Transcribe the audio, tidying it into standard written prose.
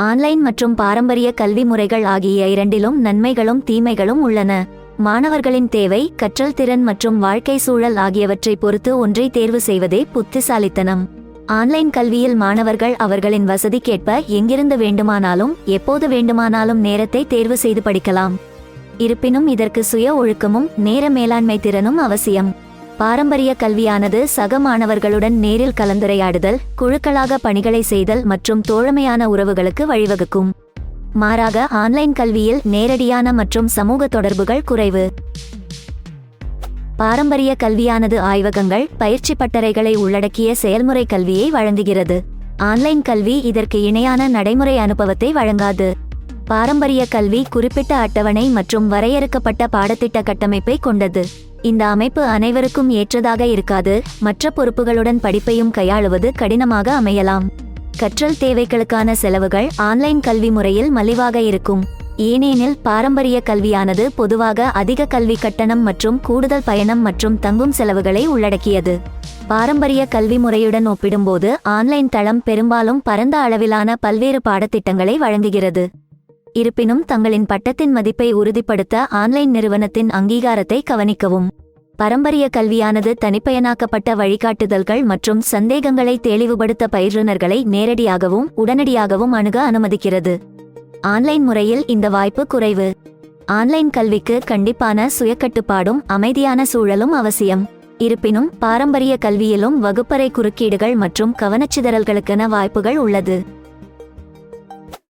Online மற்றும் பாரம்பரிய கல்வி முறைகள் ஆகிய இரண்டிலும் நன்மைகளும் தீமைகளும் உள்ளன. மாணவர்களின் தேவை, கற்றல் திறன் மற்றும் வாழ்க்கை சூழல் ஆகியவற்றை பொறுத்து ஒன்றை தேர்வு செய்வதே புத்திசாலித்தனம். ஆன்லைன் கல்வியில் மாணவர்கள் அவர்களின் வசதிக்கேற்ப எங்கிருந்து வேண்டுமானாலும் எப்போது வேண்டுமானாலும் நேரத்தை தேர்வு செய்து படிக்கலாம். இருப்பினும் இதற்கு சுய ஒழுக்கமும் நேர மேலாண்மை திறனும் அவசியம். பாரம்பரிய கல்வியானது சக மாணவர்களுடன் நேரில் கலந்துரையாடுதல், குழுக்களாக பணிகளை செய்தல் மற்றும் தோழமையான உறவுகளுக்கு வழிவகுக்கும். மாறாக ஆன்லைன் கல்வியில் நேரடியான மற்றும் சமூக தொடர்புகள் குறைவு. பாரம்பரிய கல்வியானது ஆய்வகங்கள், பயிற்சி பட்டறைகளை உள்ளடக்கிய செயல்முறை கல்வியை வழங்குகிறது. ஆன்லைன் கல்வி இதற்கு இணையான நடைமுறை அனுபவத்தை வழங்காது. பாரம்பரிய கல்வி குறிப்பிட்ட அட்டவணை மற்றும் வரையறுக்கப்பட்ட பாடத்திட்ட கட்டமைப்பை கொண்டது. இந்த அமைப்பு அனைவருக்கும் ஏற்றதாக இருக்காது, மற்ற பொறுப்புகளுடன் படிப்பையும் கையாளுவது கடினமாக அமையலாம். கற்றல் தேவைகளுக்கான செலவுகள் ஆன்லைன் கல்வி முறையில் மலிவாக இருக்கும். ஏனெனில் பாரம்பரிய கல்வியானது பொதுவாக அதிக கல்வி கட்டணம் மற்றும் கூடுதல் பயணம் மற்றும் தங்கும் செலவுகளை உள்ளடக்கியது. பாரம்பரிய கல்வி முறையுடன் ஒப்பிடும்போது ஆன்லைன் தளம் பெரும்பாலும் பரந்த அளவிலான பல்வேறு பாடத்திட்டங்களை வழங்குகிறது. இருப்பினும் தங்களின் பட்டத்தின் மதிப்பை உறுதிப்படுத்த ஆன்லைன் நிறுவனத்தின் அங்கீகாரத்தை கவனிக்கவும். பாரம்பரிய கல்வியானது தனிப்பயனாக்கப்பட்ட வழிகாட்டுதல்கள் மற்றும் சந்தேகங்களை தெளிவுபடுத்த பயிற்றுனர்களை நேரடியாகவும் உடனடியாகவும் அணுக அனுமதிக்கிறது. ஆன்லைன் முறையில் இந்த வாய்ப்பு குறைவு. ஆன்லைன் கல்விக்கு கண்டிப்பான சுயக்கட்டுப்பாடும் அமைதியான சூழலும் அவசியம். இருப்பினும் பாரம்பரிய கல்வியிலும் வகுப்பறை குறுக்கீடுகள் மற்றும் கவனச்சிதறல்களுக்கான வாய்ப்புகள் உள்ளது.